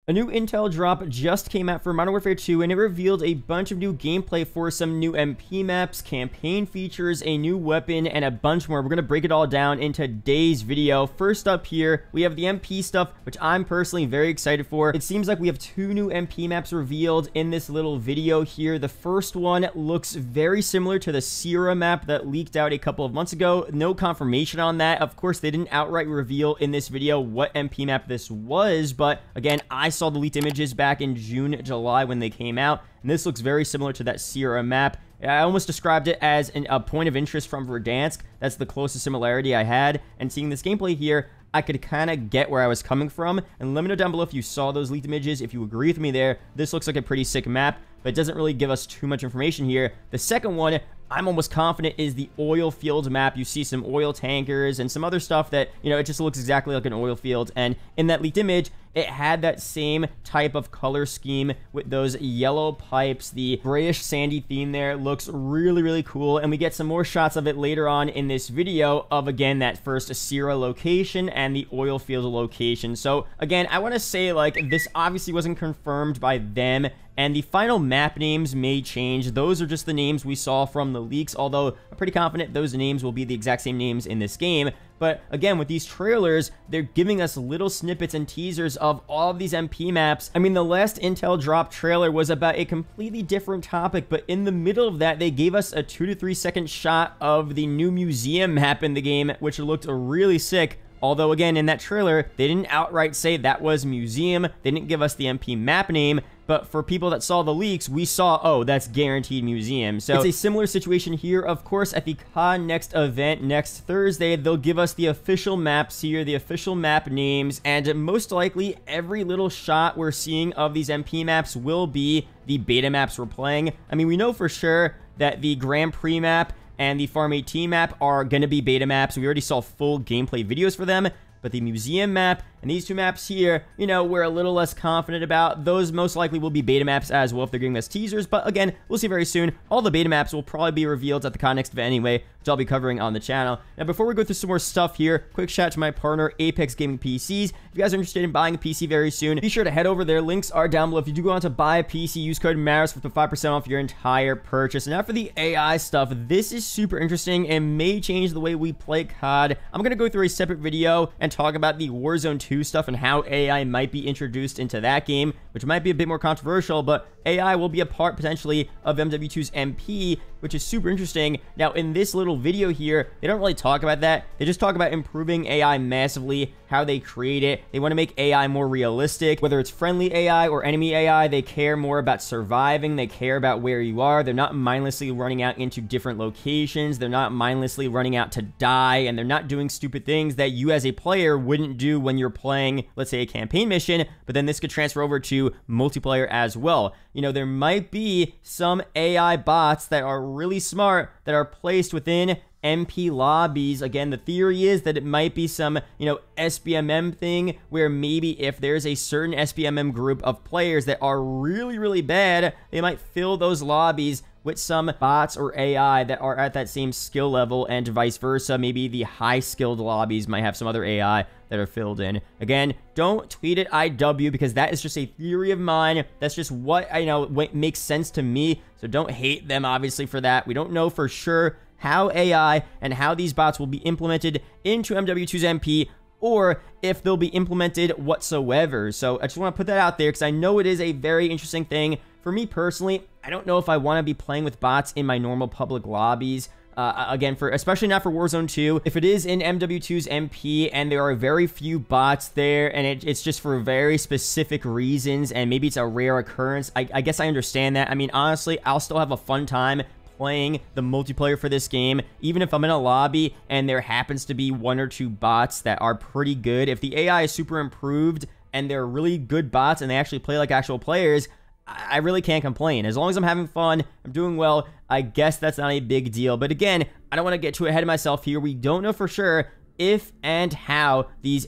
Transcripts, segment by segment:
A new intel drop just came out for Modern Warfare 2, and it revealed a bunch of new gameplay for some new MP maps, campaign features, a new weapon, and a bunch more. We're going to break it all down in today's video. First up here, we have the MP stuff, which I'm personally very excited for. It seems like we have two new MP maps revealed in this little video here. The first one looks very similar to the Sierra map that leaked out a couple of months ago. No confirmation on that. Of course, they didn't outright reveal in this video what MP map this was, but again, I saw the leaked images back in June, July when they came out, and this looks very similar to that Sierra map. I almost described it as a point of interest from Verdansk. That's the closest similarity I had, and seeing this gameplay here, I could kind of get where I was coming from. And let me know down below if you saw those leaked images, if you agree with me there. This looks like a pretty sick map, but it doesn't really give us too much information here. The second one, I'm almost confident, is the oil field map. You see some oil tankers and some other stuff that, you know, it just looks exactly like an oil field. And in that leaked image, it had that same type of color scheme with those yellow pipes. The grayish sandy theme there looks really, really cool. And we get some more shots of it later on in this video of, again, that first Sierra location and the oil field location. So again, I want to say, like, this obviously wasn't confirmed by them, and the final map names may change. Those are just the names we saw from the leaks, although I'm pretty confident those names will be the exact same names in this game. But again, with these trailers, they're giving us little snippets and teasers of all of these MP maps. I mean, the last Intel drop trailer was about a completely different topic, but in the middle of that, they gave us a 2 to 3 second shot of the new museum map in the game, which looked really sick. Although, again, in that trailer, they didn't outright say that was museum. They didn't give us the MP map name. But for people that saw the leaks, we saw, oh, that's guaranteed museum. So it's a similar situation here. Of course, at the COD Next event next Thursday, they'll give us the official maps here, the official map names, and most likely every little shot we're seeing of these MP maps will be the beta maps we're playing. I mean, we know for sure that the Grand Prix map and the Farm 18 map are going to be beta maps. We already saw full gameplay videos for them. But the museum map and these two maps here, you know, we're a little less confident about. Those most likely will be beta maps as well if they're giving us teasers. But again, we'll see very soon. All the beta maps will probably be revealed at the COD Next event anyway, which I'll be covering on the channel. Now, before we go through some more stuff here, quick shout out to my partner, Apex Gaming PCs. If you guys are interested in buying a PC very soon, be sure to head over there. Links are down below. If you do go on to buy a PC, use code MATTERS for 5% off your entire purchase. And now for the AI stuff, this is super interesting and may change the way we play COD. I'm going to go through a separate video and talk about the Warzone 2 stuff and how AI might be introduced into that game, which might be a bit more controversial, but AI will be a part potentially of MW2's MP, which is super interesting. Now, in this little video here, they don't really talk about that. They just talk about improving AI massively, how they create it. They want to make AI more realistic, whether it's friendly AI or enemy AI. They care more about surviving. They care about where you are. They're not mindlessly running out into different locations. They're not mindlessly running out to die, and they're not doing stupid things that you as a player wouldn't do when you're playing, let's say, a campaign mission, but then this could transfer over to multiplayer as well. You know, there might be some AI bots that are really smart that are placed within MP lobbies. Again, the theory is that it might be some, you know, SBMM thing where maybe if there's a certain SBMM group of players that are really, really bad, they might fill those lobbies with some bots or AI that are at that same skill level, and vice versa. Maybe the high-skilled lobbies might have some other AI that are filled in. Again, don't tweet it IW, because that is just a theory of mine. That's just what I know what makes sense to me. So don't hate them, obviously, for that. We don't know for sure how AI and how these bots will be implemented into MW2's MP, or if they'll be implemented whatsoever. So I just want to put that out there because I know it is a very interesting thing. For me personally, I don't know if I want to be playing with bots in my normal public lobbies. Again, especially not for Warzone 2. If it is in MW2's MP and there are very few bots there and it's just for very specific reasons and maybe it's a rare occurrence, I guess I understand that. I mean, honestly, I'll still have a fun time playing the multiplayer for this game, even if I'm in a lobby and there happens to be 1 or 2 bots that are pretty good. If the AI is super improved and they're really good bots and they actually play like actual players, I really can't complain. As long as I'm having fun, I'm doing well, I guess that's not a big deal. But again, I don't want to get too ahead of myself here. We don't know for sure if and how these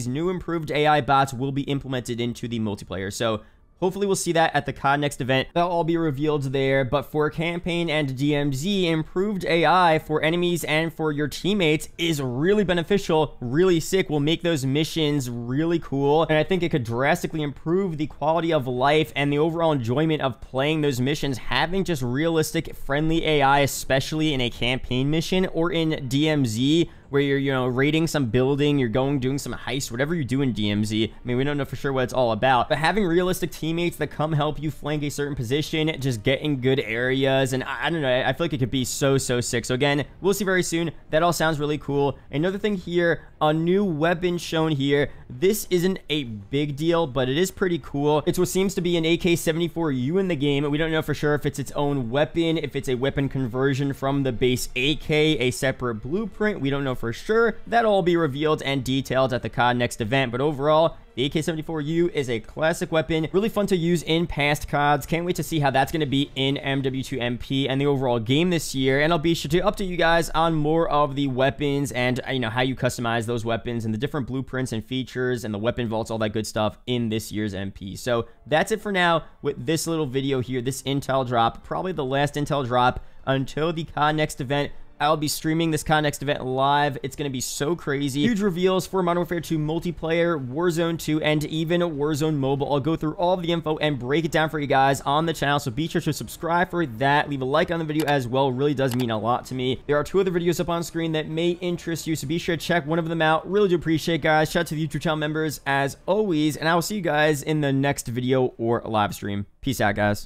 new improved AI bots will be implemented into the multiplayer. So hopefully we'll see that at the COD Next event. That'll all be revealed there. But for campaign and DMZ, improved AI for enemies and for your teammates is really beneficial, really sick, will make those missions really cool, and I think it could drastically improve the quality of life and the overall enjoyment of playing those missions, having just realistic, friendly AI, especially in a campaign mission or in DMZ, where you're, you know, raiding some building, you're doing some heist, whatever you do in DMZ. I mean, we don't know for sure what it's all about, but having realistic teammates that come help you flank a certain position, just get in good areas, and I don't know, I feel like it could be so sick. So again, we'll see very soon. That all sounds really cool. Another thing here, a new weapon shown here. This isn't a big deal, but it is pretty cool. It's what seems to be an AK-74U in the game. We don't know for sure if it's its own weapon, if it's a weapon conversion from the base AK, a separate blueprint. We don't know for sure. That'll all be revealed and detailed at the COD Next event, but overall, the AK-74U is a classic weapon, really fun to use in past CODs. Can't wait to see how that's going to be in MW2MP and the overall game this year. And I'll be sure to update you guys on more of the weapons and, you know, how you customize those weapons and the different blueprints and features and the weapon vaults, all that good stuff in this year's MP. So that's it for now with this little video here, this intel drop, probably the last intel drop until the COD Next event. I'll be streaming this COD Next event live. It's going to be so crazy. Huge reveals for Modern Warfare 2 multiplayer, Warzone 2, and even Warzone Mobile. I'll go through all of the info and break it down for you guys on the channel, so be sure to subscribe for that. Leave a like on the video as well. It really does mean a lot to me. There are 2 other videos up on screen that may interest you, so be sure to check one of them out. Really do appreciate it, guys. Shout out to the YouTube channel members as always, and I will see you guys in the next video or live stream. Peace out, guys.